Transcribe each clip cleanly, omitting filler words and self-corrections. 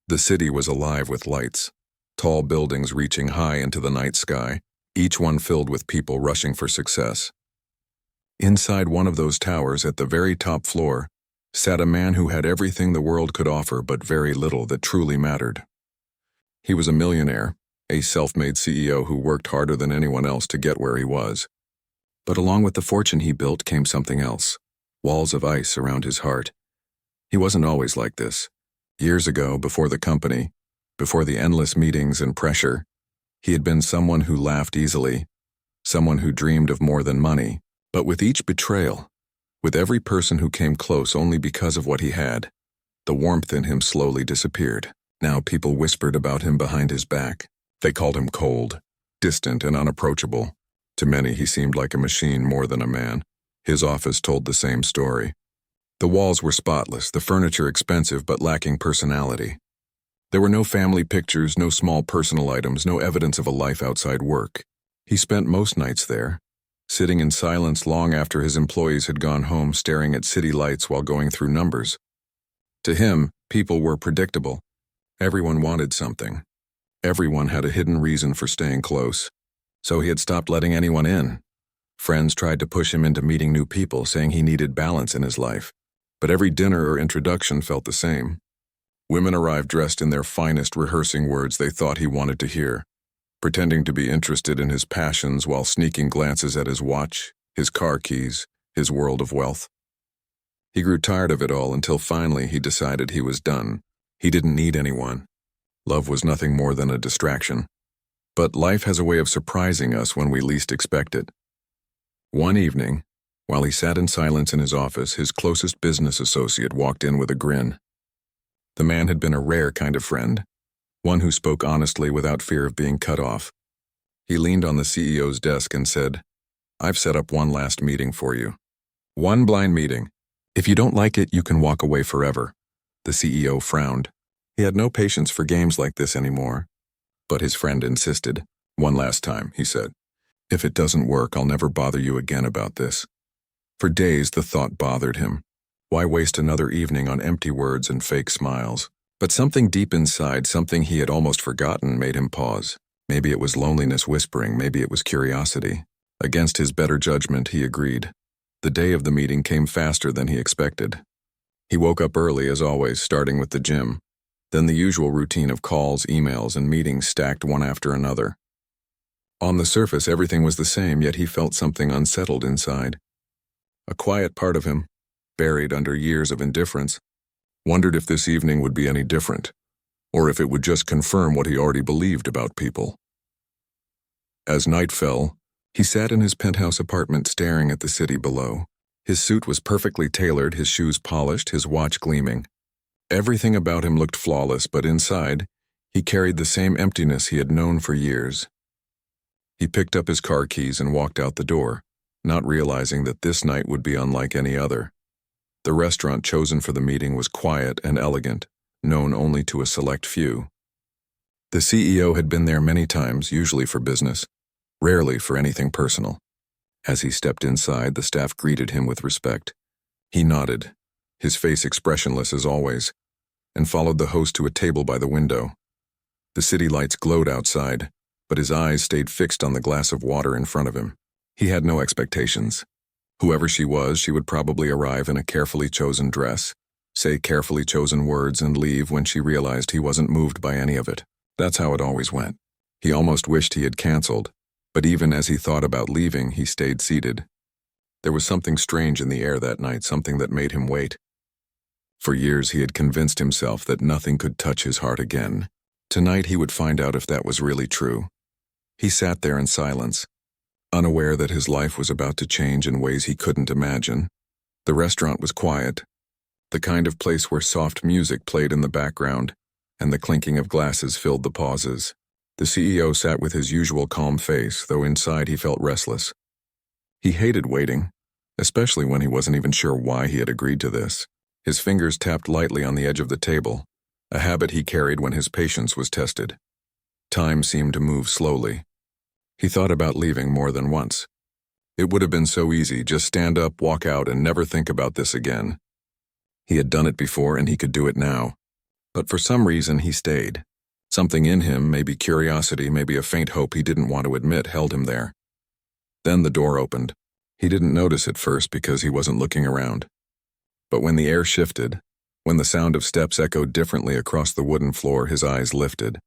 The city was alive with lights, tall buildings reaching high into the night sky, each one filled with people rushing for success. Inside one of those towers at the very top floor sat a man who had everything the world could offer but very little that truly mattered. He was a millionaire, a self-made CEO who worked harder than anyone else to get where he was. But along with the fortune he built came something else, walls of ice around his heart. He wasn't always like this. Years ago, before the company, before the endless meetings and pressure, he had been someone who laughed easily, someone who dreamed of more than money. But with each betrayal, with every person who came close only because of what he had, the warmth in him slowly disappeared. Now people whispered about him behind his back. They called him cold, distant, and unapproachable. To many, he seemed like a machine more than a man. His office told the same story. The walls were spotless, the furniture expensive but lacking personality. There were no family pictures, no small personal items, no evidence of a life outside work. He spent most nights there, sitting in silence long after his employees had gone home, staring at city lights while going through numbers. To him, people were predictable. Everyone wanted something. Everyone had a hidden reason for staying close. So he had stopped letting anyone in. Friends tried to push him into meeting new people, saying he needed balance in his life. But every dinner or introduction felt the same. Women arrived dressed in their finest, rehearsing words they thought he wanted to hear, pretending to be interested in his passions while sneaking glances at his watch, his car keys, his world of wealth. He grew tired of it all until finally he decided he was done. He didn't need anyone. Love was nothing more than a distraction. But life has a way of surprising us when we least expect it. One evening, while he sat in silence in his office, his closest business associate walked in with a grin. The man had been a rare kind of friend, one who spoke honestly without fear of being cut off. He leaned on the CEO's desk and said, "I've set up one last meeting for you. One blind meeting. If you don't like it, you can walk away forever." The CEO frowned. He had no patience for games like this anymore. But his friend insisted. "One last time," he said. "If it doesn't work, I'll never bother you again about this." For days, the thought bothered him. Why waste another evening on empty words and fake smiles? But something deep inside, something he had almost forgotten, made him pause. Maybe it was loneliness whispering, maybe it was curiosity. Against his better judgment, he agreed. The day of the meeting came faster than he expected. He woke up early, as always, starting with the gym. Then the usual routine of calls, emails, and meetings stacked one after another. On the surface, everything was the same, yet he felt something unsettled inside. A quiet part of him, buried under years of indifference, wondered if this evening would be any different, or if it would just confirm what he already believed about people. As night fell, he sat in his penthouse apartment staring at the city below. His suit was perfectly tailored, his shoes polished, his watch gleaming. Everything about him looked flawless, but inside, he carried the same emptiness he had known for years. He picked up his car keys and walked out the door, not realizing that this night would be unlike any other. The restaurant chosen for the meeting was quiet and elegant, known only to a select few. The CEO had been there many times, usually for business, rarely for anything personal. As he stepped inside, the staff greeted him with respect. He nodded, his face expressionless as always, and followed the host to a table by the window. The city lights glowed outside, but his eyes stayed fixed on the glass of water in front of him. He had no expectations. Whoever she was, she would probably arrive in a carefully chosen dress, say carefully chosen words, and leave when she realized he wasn't moved by any of it. That's how it always went. He almost wished he had canceled, but even as he thought about leaving, he stayed seated. There was something strange in the air that night, something that made him wait. For years he had convinced himself that nothing could touch his heart again. Tonight he would find out if that was really true. He sat there in silence, unaware that his life was about to change in ways he couldn't imagine. The restaurant was quiet, the kind of place where soft music played in the background, and the clinking of glasses filled the pauses. The CEO sat with his usual calm face, though inside he felt restless. He hated waiting, especially when he wasn't even sure why he had agreed to this. His fingers tapped lightly on the edge of the table, a habit he carried when his patience was tested. Time seemed to move slowly. He thought about leaving more than once. It would have been so easy, just stand up, walk out, and never think about this again. He had done it before, and he could do it now. But for some reason, he stayed. Something in him, maybe curiosity, maybe a faint hope he didn't want to admit, held him there. Then the door opened. He didn't notice at first because he wasn't looking around. But when the air shifted, when the sound of steps echoed differently across the wooden floor, his eyes lifted.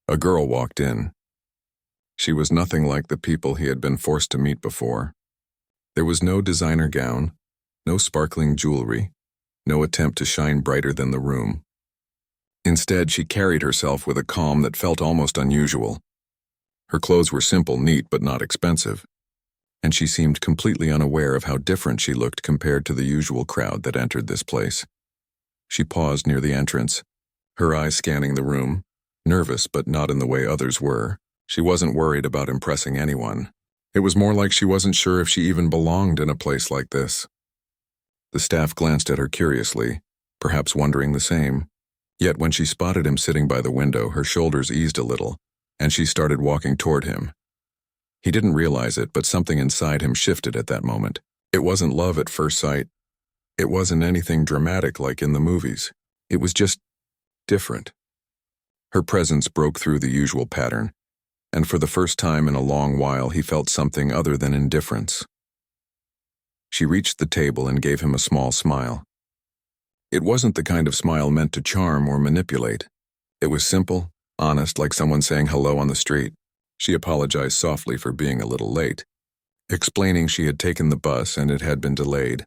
A girl walked in. She was nothing like the people he had been forced to meet before. There was no designer gown, no sparkling jewelry, no attempt to shine brighter than the room. Instead, she carried herself with a calm that felt almost unusual. Her clothes were simple, neat, but not expensive, and she seemed completely unaware of how different she looked compared to the usual crowd that entered this place. She paused near the entrance, her eyes scanning the room, nervous but not in the way others were. She wasn't worried about impressing anyone. It was more like she wasn't sure if she even belonged in a place like this. The staff glanced at her curiously, perhaps wondering the same. Yet when she spotted him sitting by the window, her shoulders eased a little, and she started walking toward him. He didn't realize it, but something inside him shifted at that moment. It wasn't love at first sight. It wasn't anything dramatic like in the movies. It was just different. Her presence broke through the usual pattern, and for the first time in a long while he felt something other than indifference. She reached the table and gave him a small smile. It wasn't the kind of smile meant to charm or manipulate. It was simple, honest, like someone saying hello on the street. She apologized softly for being a little late, explaining she had taken the bus and it had been delayed.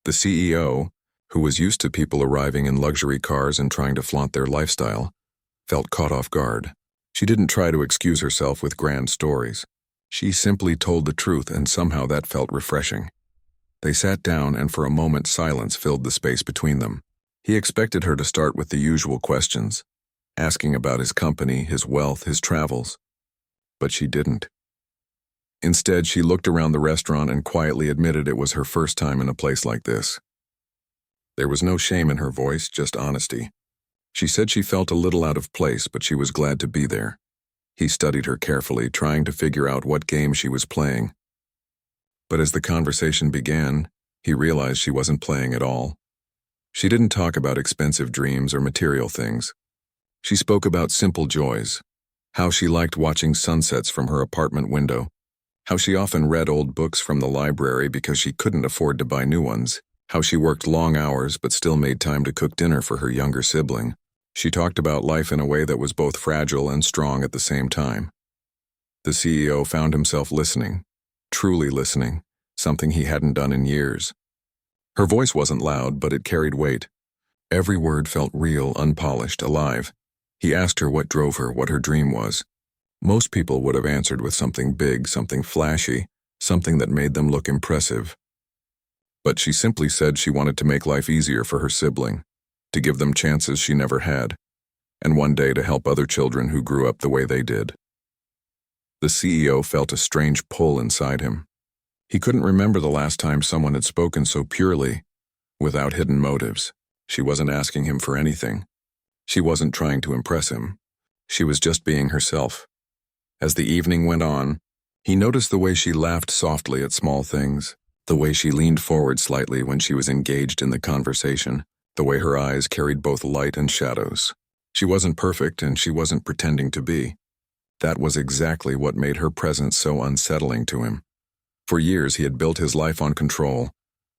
The CEO, who was used to people arriving in luxury cars and trying to flaunt their lifestyle, felt caught off guard. She didn't try to excuse herself with grand stories. She simply told the truth, and somehow that felt refreshing. They sat down, and for a moment silence filled the space between them. He expected her to start with the usual questions, asking about his company, his wealth, his travels. But she didn't. Instead, she looked around the restaurant and quietly admitted it was her first time in a place like this. There was no shame in her voice, just honesty. She said she felt a little out of place, but she was glad to be there. He studied her carefully, trying to figure out what game she was playing. But as the conversation began, he realized she wasn't playing at all. She didn't talk about expensive dreams or material things. She spoke about simple joys, how she liked watching sunsets from her apartment window, how she often read old books from the library because she couldn't afford to buy new ones, how she worked long hours but still made time to cook dinner for her younger sibling. She talked about life in a way that was both fragile and strong at the same time. The CEO found himself listening, truly listening, something he hadn't done in years. Her voice wasn't loud, but it carried weight. Every word felt real, unpolished, alive. He asked her what drove her, what her dream was. Most people would have answered with something big, something flashy, something that made them look impressive. But she simply said she wanted to make life easier for her sibling, to give them chances she never had, and one day to help other children who grew up the way they did. The CEO felt a strange pull inside him. He couldn't remember the last time someone had spoken so purely, without hidden motives. She wasn't asking him for anything. She wasn't trying to impress him. She was just being herself. As the evening went on, he noticed the way she laughed softly at small things, the way she leaned forward slightly when she was engaged in the conversation, the way her eyes carried both light and shadows. She wasn't perfect, and she wasn't pretending to be. That was exactly what made her presence so unsettling to him. For years, he had built his life on control,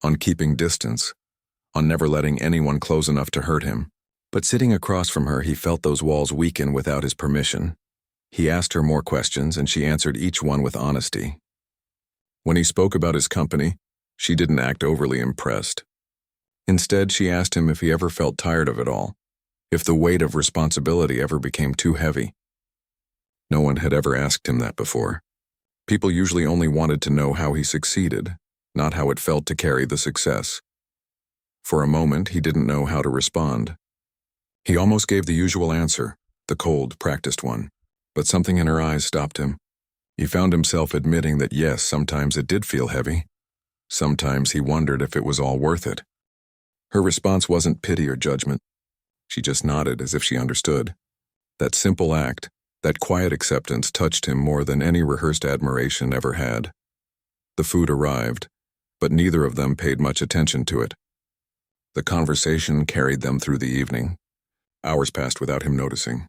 on keeping distance, on never letting anyone close enough to hurt him. But sitting across from her, he felt those walls weaken without his permission. He asked her more questions, and she answered each one with honesty. When he spoke about his company, she didn't act overly impressed. Instead, she asked him if he ever felt tired of it all, if the weight of responsibility ever became too heavy. No one had ever asked him that before. People usually only wanted to know how he succeeded, not how it felt to carry the success. For a moment, he didn't know how to respond. He almost gave the usual answer, the cold, practiced one, but something in her eyes stopped him. He found himself admitting that yes, sometimes it did feel heavy. Sometimes he wondered if it was all worth it. Her response wasn't pity or judgment. She just nodded as if she understood. That simple act, that quiet acceptance touched him more than any rehearsed admiration ever had. The food arrived, but neither of them paid much attention to it. The conversation carried them through the evening. Hours passed without him noticing.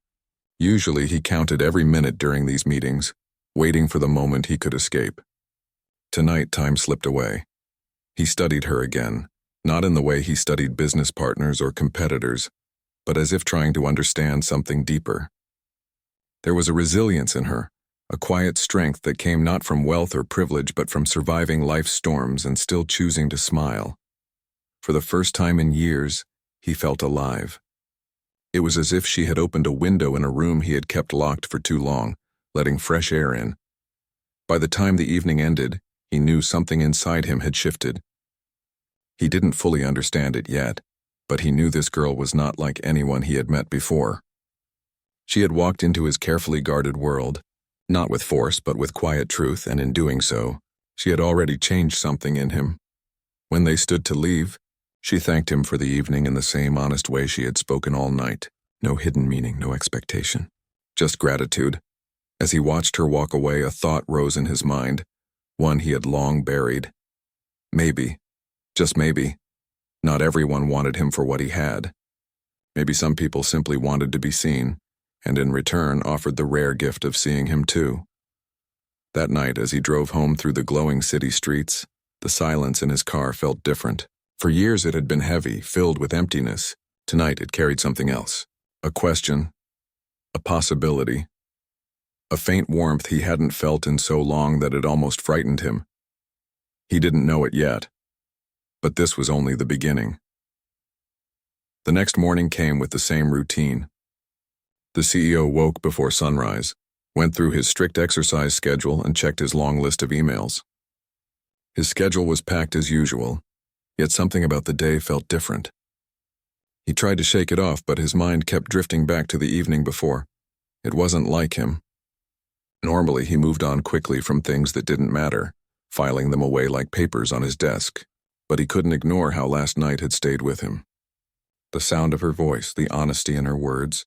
Usually he counted every minute during these meetings, waiting for the moment he could escape. Tonight, time slipped away. He studied her again, not in the way he studied business partners or competitors, but as if trying to understand something deeper. There was a resilience in her, a quiet strength that came not from wealth or privilege but from surviving life's storms and still choosing to smile. For the first time in years, he felt alive. It was as if she had opened a window in a room he had kept locked for too long, letting fresh air in. By the time the evening ended, he knew something inside him had shifted. He didn't fully understand it yet, but he knew this girl was not like anyone he had met before. She had walked into his carefully guarded world, not with force but with quiet truth, and in doing so, she had already changed something in him. When they stood to leave, she thanked him for the evening in the same honest way she had spoken all night. No hidden meaning, no expectation. Just gratitude. As he watched her walk away, a thought rose in his mind, one he had long buried. Maybe, just maybe, not everyone wanted him for what he had. Maybe some people simply wanted to be seen, and in return offered the rare gift of seeing him too. That night, as he drove home through the glowing city streets, the silence in his car felt different. For years it had been heavy, filled with emptiness. Tonight it carried something else. A question, a possibility, a faint warmth he hadn't felt in so long that it almost frightened him. He didn't know it yet, but this was only the beginning. The next morning came with the same routine. The CEO woke before sunrise, went through his strict exercise schedule and checked his long list of emails. His schedule was packed as usual, yet something about the day felt different. He tried to shake it off, but his mind kept drifting back to the evening before. It wasn't like him. Normally, he moved on quickly from things that didn't matter, filing them away like papers on his desk, but he couldn't ignore how last night had stayed with him. The sound of her voice, the honesty in her words,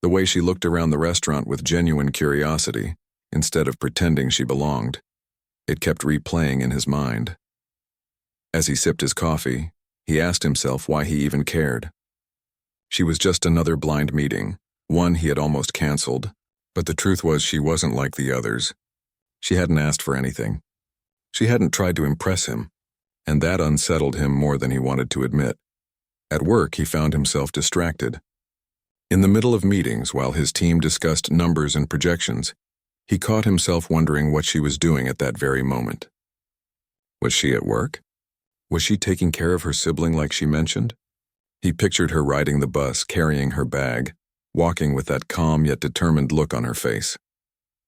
the way she looked around the restaurant with genuine curiosity, instead of pretending she belonged. It kept replaying in his mind. As he sipped his coffee, he asked himself why he even cared. She was just another blind meeting, one he had almost canceled, but the truth was she wasn't like the others. She hadn't asked for anything. She hadn't tried to impress him, and that unsettled him more than he wanted to admit. At work, he found himself distracted. In the middle of meetings, while his team discussed numbers and projections, he caught himself wondering what she was doing at that very moment. Was she at work? Was she taking care of her sibling like she mentioned? He pictured her riding the bus, carrying her bag, walking with that calm yet determined look on her face.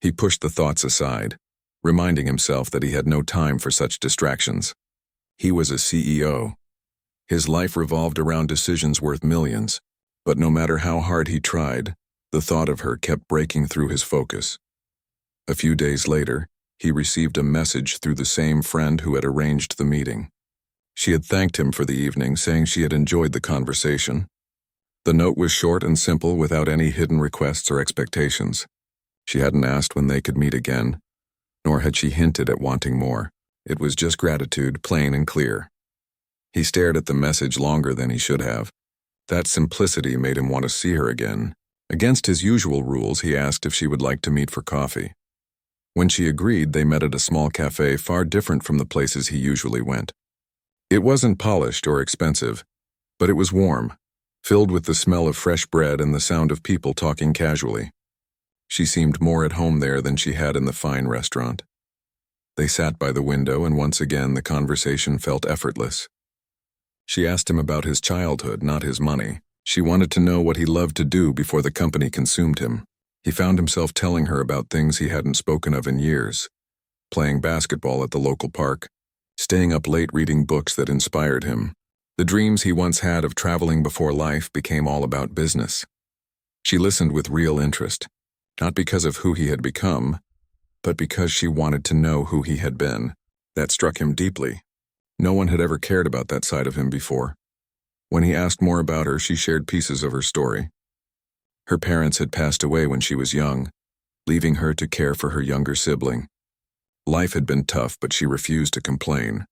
He pushed the thoughts aside, reminding himself that he had no time for such distractions. He was a CEO. His life revolved around decisions worth millions, but no matter how hard he tried, the thought of her kept breaking through his focus. A few days later, he received a message through the same friend who had arranged the meeting. She had thanked him for the evening, saying she had enjoyed the conversation. The note was short and simple, without any hidden requests or expectations. She hadn't asked when they could meet again, nor had she hinted at wanting more. It was just gratitude, plain and clear. He stared at the message longer than he should have. That simplicity made him want to see her again. Against his usual rules, he asked if she would like to meet for coffee. When she agreed, they met at a small cafe far different from the places he usually went. It wasn't polished or expensive, but it was warm, filled with the smell of fresh bread and the sound of people talking casually. She seemed more at home there than she had in the fine restaurant. They sat by the window, and once again the conversation felt effortless. She asked him about his childhood, not his money. She wanted to know what he loved to do before the company consumed him. He found himself telling her about things he hadn't spoken of in years. Playing basketball at the local park, staying up late reading books that inspired him. The dreams he once had of traveling before life became all about business. She listened with real interest, not because of who he had become, but because she wanted to know who he had been. That struck him deeply. No one had ever cared about that side of him before. When he asked more about her, she shared pieces of her story. Her parents had passed away when she was young, leaving her to care for her younger sibling. Life had been tough, but she refused to complain.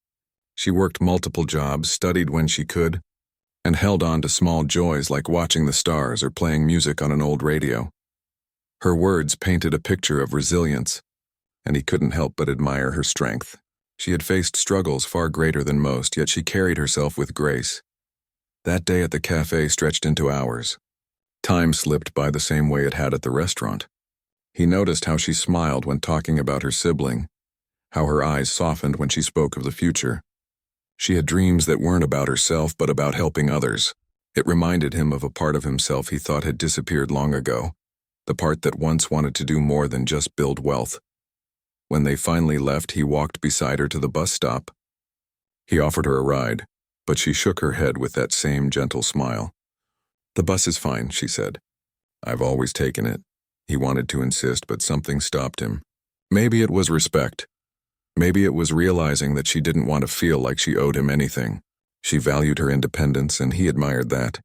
She worked multiple jobs, studied when she could, and held on to small joys like watching the stars or playing music on an old radio. Her words painted a picture of resilience, and he couldn't help but admire her strength. She had faced struggles far greater than most, yet she carried herself with grace. That day at the cafe stretched into hours. Time slipped by the same way it had at the restaurant. He noticed how she smiled when talking about her sibling, how her eyes softened when she spoke of the future. She had dreams that weren't about herself but about helping others. It reminded him of a part of himself he thought had disappeared long ago, the part that once wanted to do more than just build wealth. When they finally left, he walked beside her to the bus stop. He offered her a ride, but she shook her head with that same gentle smile. "The bus is fine," she said. "I've always taken it." He wanted to insist, but something stopped him. Maybe it was respect. Maybe it was realizing that she didn't want to feel like she owed him anything. She valued her independence, and he admired that.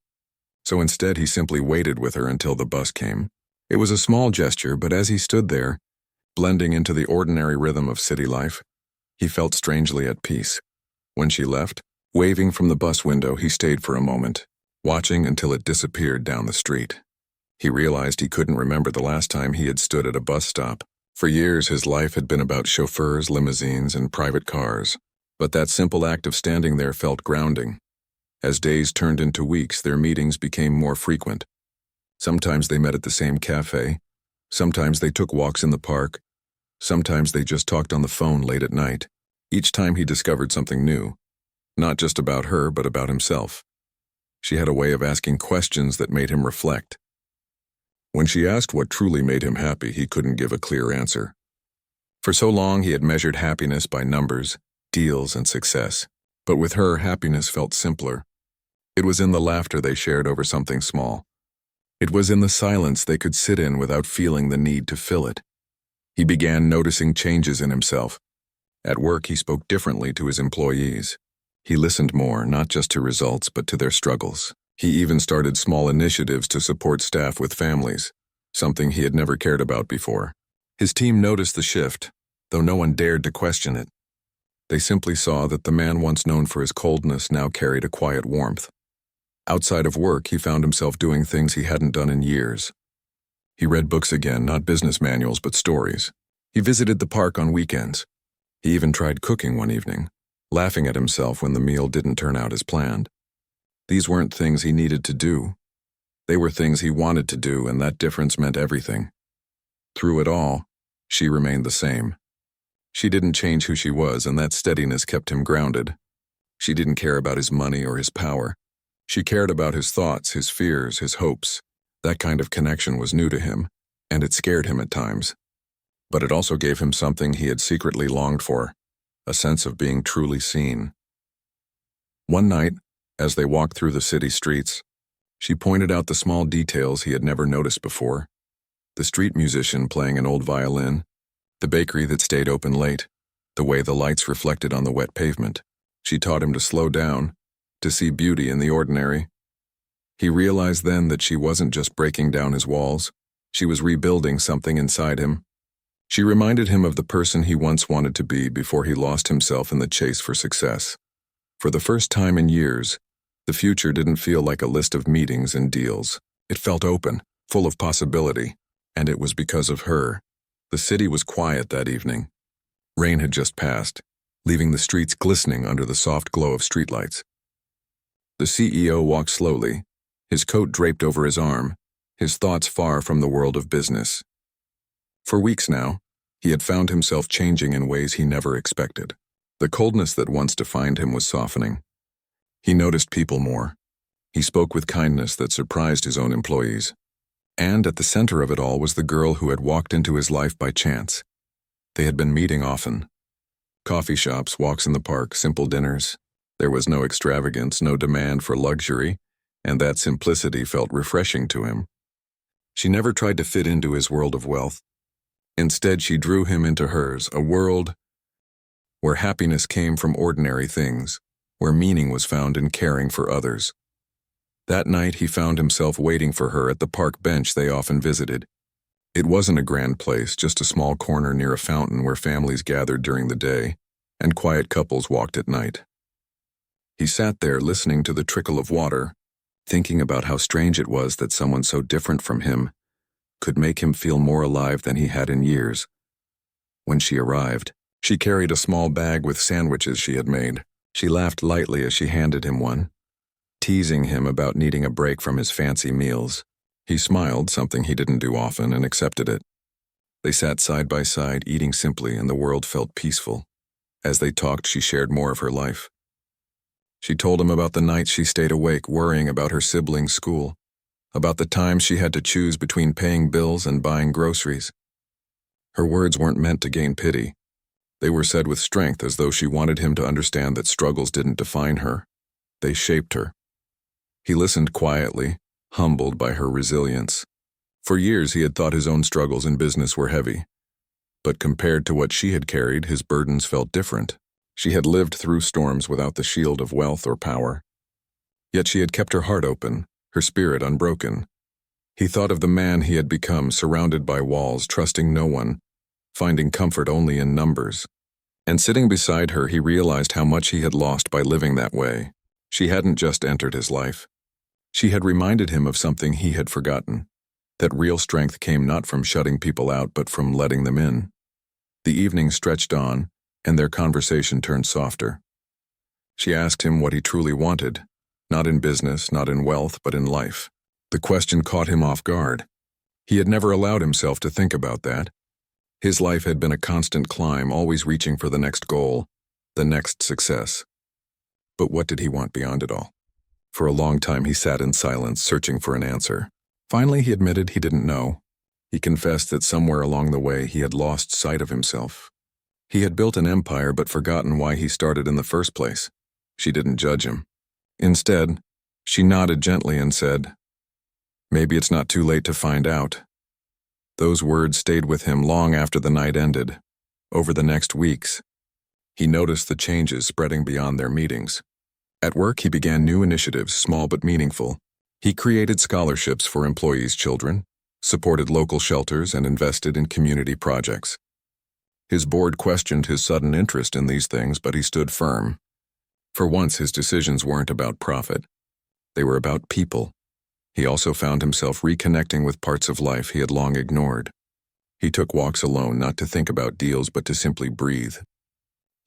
So instead, he simply waited with her until the bus came. It was a small gesture, but as he stood there, blending into the ordinary rhythm of city life, he felt strangely at peace. When she left, waving from the bus window, he stayed for a moment, watching until it disappeared down the street. He realized he couldn't remember the last time he had stood at a bus stop. For years, his life had been about chauffeurs, limousines, and private cars. But that simple act of standing there felt grounding. As days turned into weeks, their meetings became more frequent. Sometimes they met at the same cafe. Sometimes they took walks in the park. Sometimes they just talked on the phone late at night. Each time he discovered something new, not just about her, but about himself. She had a way of asking questions that made him reflect. When she asked what truly made him happy, he couldn't give a clear answer. For so long, he had measured happiness by numbers, deals, and success. But with her, happiness felt simpler. It was in the laughter they shared over something small. It was in the silence they could sit in without feeling the need to fill it. He began noticing changes in himself. At work, he spoke differently to his employees. He listened more, not just to results, but to their struggles. He even started small initiatives to support staff with families, something he had never cared about before. His team noticed the shift, though no one dared to question it. They simply saw that the man once known for his coldness now carried a quiet warmth. Outside of work, he found himself doing things he hadn't done in years. He read books again, not business manuals, but stories. He visited the park on weekends. He even tried cooking one evening, laughing at himself when the meal didn't turn out as planned. These weren't things he needed to do. They were things he wanted to do, and that difference meant everything. Through it all, she remained the same. She didn't change who she was, and that steadiness kept him grounded. She didn't care about his money or his power. She cared about his thoughts, his fears, his hopes. That kind of connection was new to him, and it scared him at times. But it also gave him something he had secretly longed for, a sense of being truly seen. One night, as they walked through the city streets, she pointed out the small details he had never noticed before. The street musician playing an old violin, the bakery that stayed open late, the way the lights reflected on the wet pavement. She taught him to slow down, to see beauty in the ordinary. He realized then that she wasn't just breaking down his walls, she was rebuilding something inside him. She reminded him of the person he once wanted to be before he lost himself in the chase for success. For the first time in years, the future didn't feel like a list of meetings and deals. It felt open, full of possibility, and it was because of her. The city was quiet that evening. Rain had just passed, leaving the streets glistening under the soft glow of streetlights. The CEO walked slowly, his coat draped over his arm, his thoughts far from the world of business. For weeks now, he had found himself changing in ways he never expected. The coldness that once defined him was softening. He noticed people more. He spoke with kindness that surprised his own employees. And at the center of it all was the girl who had walked into his life by chance. They had been meeting often. Coffee shops, walks in the park, simple dinners. There was no extravagance, no demand for luxury, and that simplicity felt refreshing to him. She never tried to fit into his world of wealth. Instead, she drew him into hers, a world where happiness came from ordinary things, where meaning was found in caring for others. That night, he found himself waiting for her at the park bench they often visited. It wasn't a grand place, just a small corner near a fountain where families gathered during the day, and quiet couples walked at night. He sat there listening to the trickle of water, thinking about how strange it was that someone so different from him could make him feel more alive than he had in years. When she arrived, she carried a small bag with sandwiches she had made. She laughed lightly as she handed him one, teasing him about needing a break from his fancy meals. He smiled, something he didn't do often, and accepted it. They sat side by side, eating simply, and the world felt peaceful. As they talked, she shared more of her life. She told him about the nights she stayed awake worrying about her siblings' school, about the times she had to choose between paying bills and buying groceries. Her words weren't meant to gain pity. They were said with strength, as though she wanted him to understand that struggles didn't define her. They shaped her. He listened quietly, humbled by her resilience. For years he had thought his own struggles in business were heavy. But compared to what she had carried, his burdens felt different. She had lived through storms without the shield of wealth or power. Yet she had kept her heart open, her spirit unbroken. He thought of the man he had become, surrounded by walls, trusting no one, finding comfort only in numbers. And sitting beside her, he realized how much he had lost by living that way. She hadn't just entered his life. She had reminded him of something he had forgotten, that real strength came not from shutting people out but from letting them in. The evening stretched on, and their conversation turned softer. She asked him what he truly wanted, not in business, not in wealth, but in life. The question caught him off guard. He had never allowed himself to think about that. His life had been a constant climb, always reaching for the next goal, the next success. But what did he want beyond it all? For a long time he sat in silence, searching for an answer. Finally he admitted he didn't know. He confessed that somewhere along the way he had lost sight of himself. He had built an empire but forgotten why he started in the first place. She didn't judge him. Instead, she nodded gently and said, "Maybe it's not too late to find out." Those words stayed with him long after the night ended. Over the next weeks, he noticed the changes spreading beyond their meetings. At work, he began new initiatives, small but meaningful. He created scholarships for employees' children, supported local shelters, and invested in community projects. His board questioned his sudden interest in these things, but he stood firm. For once, his decisions weren't about profit. They were about people. He also found himself reconnecting with parts of life he had long ignored. He took walks alone, not to think about deals, but to simply breathe.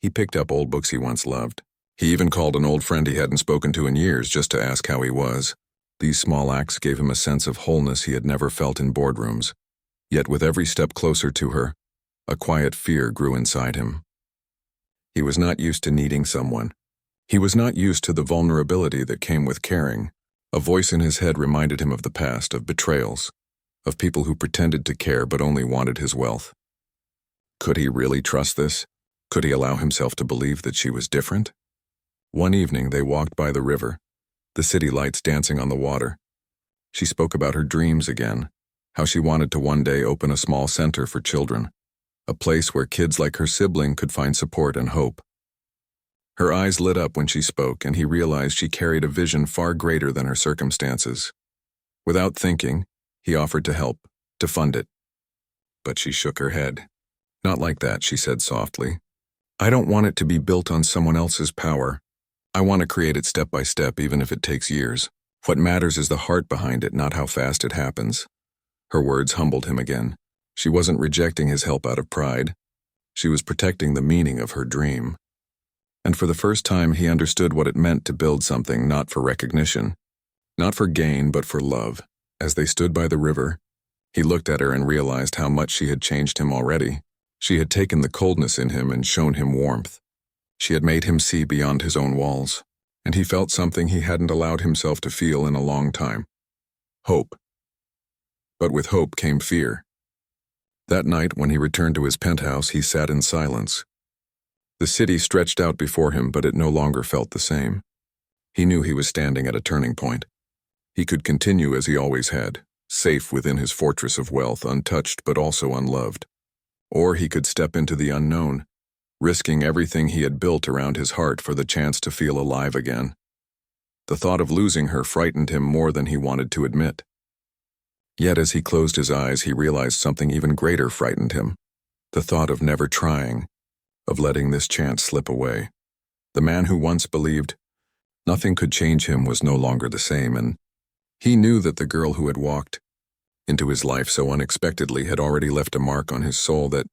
He picked up old books he once loved. He even called an old friend he hadn't spoken to in years just to ask how he was. These small acts gave him a sense of wholeness he had never felt in boardrooms. Yet with every step closer to her, a quiet fear grew inside him. He was not used to needing someone. He was not used to the vulnerability that came with caring. A voice in his head reminded him of the past, of betrayals, of people who pretended to care but only wanted his wealth. Could he really trust this? Could he allow himself to believe that she was different? One evening they walked by the river, the city lights dancing on the water. She spoke about her dreams again, how she wanted to one day open a small center for children, a place where kids like her sibling could find support and hope. Her eyes lit up when she spoke, and he realized she carried a vision far greater than her circumstances. Without thinking, he offered to help, to fund it. But she shook her head. "Not like that," she said softly. "I don't want it to be built on someone else's power. I want to create it step by step, even if it takes years. What matters is the heart behind it, not how fast it happens." Her words humbled him again. She wasn't rejecting his help out of pride. She was protecting the meaning of her dream. And for the first time, he understood what it meant to build something not for recognition, not for gain, but for love. As they stood by the river, he looked at her and realized how much she had changed him already. She had taken the coldness in him and shown him warmth. She had made him see beyond his own walls, and he felt something he hadn't allowed himself to feel in a long time. Hope. But with hope came fear. That night, when he returned to his penthouse, he sat in silence. The city stretched out before him, but it no longer felt the same. He knew he was standing at a turning point. He could continue as he always had, safe within his fortress of wealth, untouched but also unloved. Or he could step into the unknown, risking everything he had built around his heart for the chance to feel alive again. The thought of losing her frightened him more than he wanted to admit. Yet as he closed his eyes, he realized something even greater frightened him. The thought of never trying, of letting this chance slip away. The man who once believed, Nothing could change him was no longer the same, and he knew that the girl who had walked into his life so unexpectedly had already left a mark on his soul that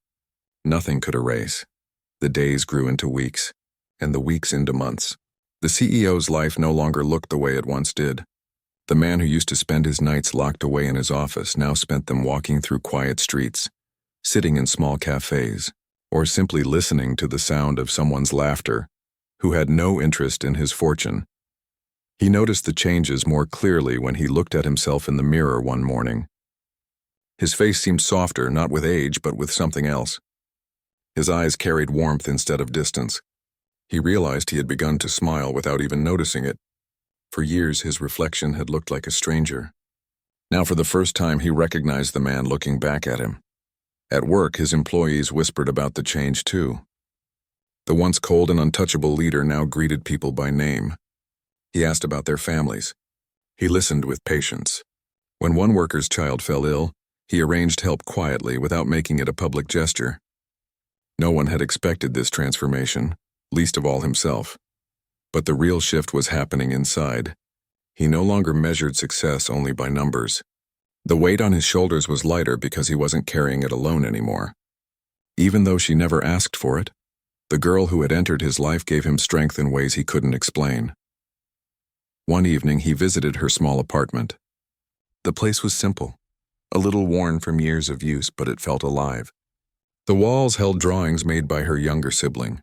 nothing could erase. The days grew into weeks, and the weeks into months. The CEO's life no longer looked the way it once did. The man who used to spend his nights locked away in his office now spent them walking through quiet streets, sitting in small cafes, or simply listening to the sound of someone's laughter, who had no interest in his fortune. He noticed the changes more clearly when he looked at himself in the mirror one morning. His face seemed softer, not with age, but with something else. His eyes carried warmth instead of distance. He realized he had begun to smile without even noticing it. For years, his reflection had looked like a stranger. Now, for the first time, he recognized the man looking back at him. At work, his employees whispered about the change too. The once cold and untouchable leader now greeted people by name. He asked about their families. He listened with patience. When one worker's child fell ill, he arranged help quietly without making it a public gesture. No one had expected this transformation, least of all himself. But the real shift was happening inside. He no longer measured success only by numbers. The weight on his shoulders was lighter because he wasn't carrying it alone anymore. Even though she never asked for it, the girl who had entered his life gave him strength in ways he couldn't explain. One evening, he visited her small apartment. The place was simple, a little worn from years of use, but it felt alive. The walls held drawings made by her younger sibling.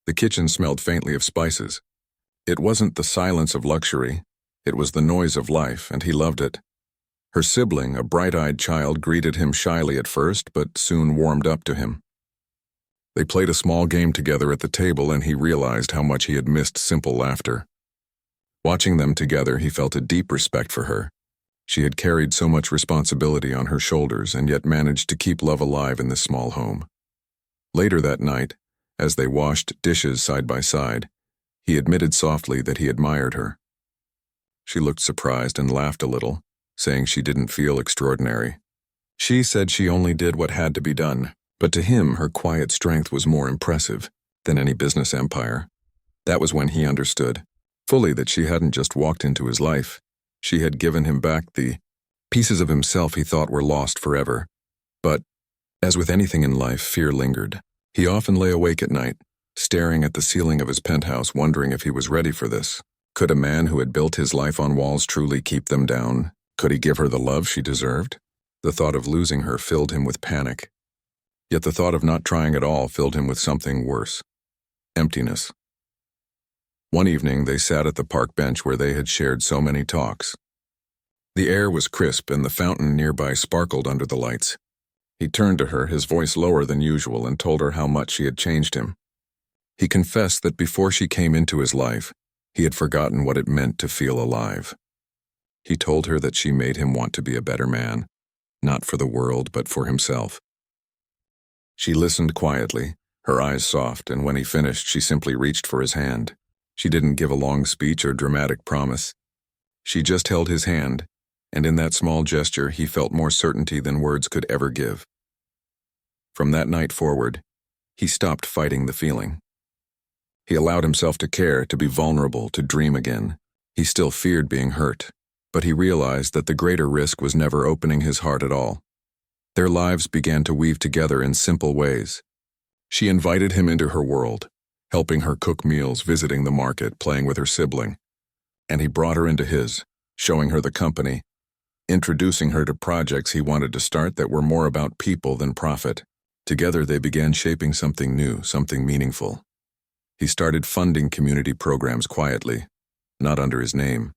The kitchen smelled faintly of spices. It wasn't the silence of luxury, it was the noise of life, and he loved it. Her sibling, a bright-eyed child, greeted him shyly at first, but soon warmed up to him. They played a small game together at the table, and he realized how much he had missed simple laughter. Watching them together, he felt a deep respect for her. She had carried so much responsibility on her shoulders and yet managed to keep love alive in this small home. Later that night, as they washed dishes side by side, he admitted softly that he admired her. She looked surprised and laughed a little, saying she didn't feel extraordinary. She said she only did what had to be done, but to him her quiet strength was more impressive than any business empire. That was when he understood fully that she hadn't just walked into his life. She had given him back the pieces of himself he thought were lost forever. But, as with anything in life, fear lingered. He often lay awake at night, staring at the ceiling of his penthouse, wondering if he was ready for this. Could a man who had built his life on walls truly keep them down? Could he give her the love she deserved? The thought of losing her filled him with panic. Yet the thought of not trying at all filled him with something worse: emptiness. One evening, they sat at the park bench where they had shared so many talks. The air was crisp and the fountain nearby sparkled under the lights. He turned to her, his voice lower than usual, and told her how much she had changed him. He confessed that before she came into his life, he had forgotten what it meant to feel alive. He told her that she made him want to be a better man, not for the world, but for himself. She listened quietly, her eyes soft, and when he finished, she simply reached for his hand. She didn't give a long speech or dramatic promise. She just held his hand, and in that small gesture, he felt more certainty than words could ever give. From that night forward, he stopped fighting the feeling. He allowed himself to care, to be vulnerable, to dream again. He still feared being hurt, but he realized that the greater risk was never opening his heart at all. Their lives began to weave together in simple ways. She invited him into her world, helping her cook meals, visiting the market, playing with her sibling. And he brought her into his, showing her the company, introducing her to projects he wanted to start that were more about people than profit. Together they began shaping something new, something meaningful. He started funding community programs quietly, not under his name,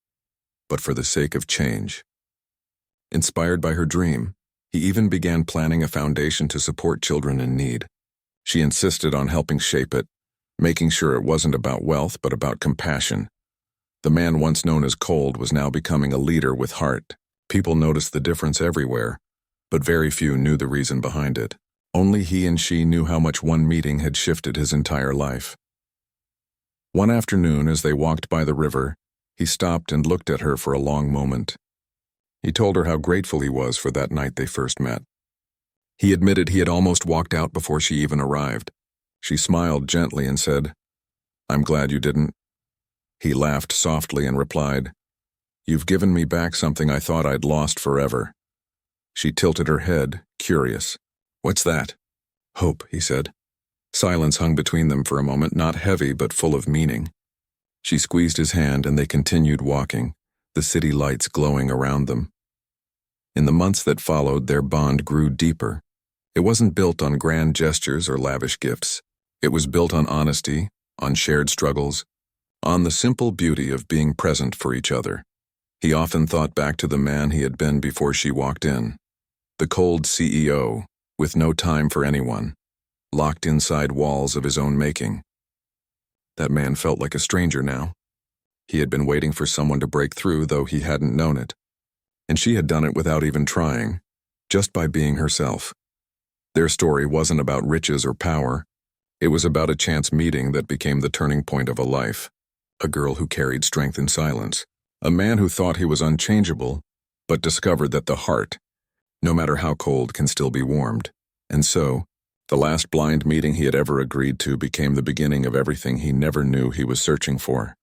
but for the sake of change. Inspired by her dream, he even began planning a foundation to support children in need. She insisted on helping shape it, making sure it wasn't about wealth but about compassion. The man once known as cold was now becoming a leader with heart. People noticed the difference everywhere, but very few knew the reason behind it. Only he and she knew how much one meeting had shifted his entire life. One afternoon, as they walked by the river, he stopped and looked at her for a long moment. He told her how grateful he was for that night they first met. He admitted he had almost walked out before she even arrived. She smiled gently and said, "I'm glad you didn't." He laughed softly and replied, "You've given me back something I thought I'd lost forever." She tilted her head, curious. "What's that?" "Hope," he said. Silence hung between them for a moment, not heavy but full of meaning. She squeezed his hand and they continued walking, the city lights glowing around them. In the months that followed, their bond grew deeper. It wasn't built on grand gestures or lavish gifts. It was built on honesty, on shared struggles, on the simple beauty of being present for each other. He often thought back to the man he had been before she walked in. The cold CEO, with no time for anyone, locked inside walls of his own making. That man felt like a stranger now. He had been waiting for someone to break through, though he hadn't known it. And she had done it without even trying, just by being herself. Their story wasn't about riches or power. It was about a chance meeting that became the turning point of a life. A girl who carried strength in silence. A man who thought he was unchangeable, but discovered that the heart, no matter how cold, can still be warmed. And so, the last blind meeting he had ever agreed to became the beginning of everything he never knew he was searching for.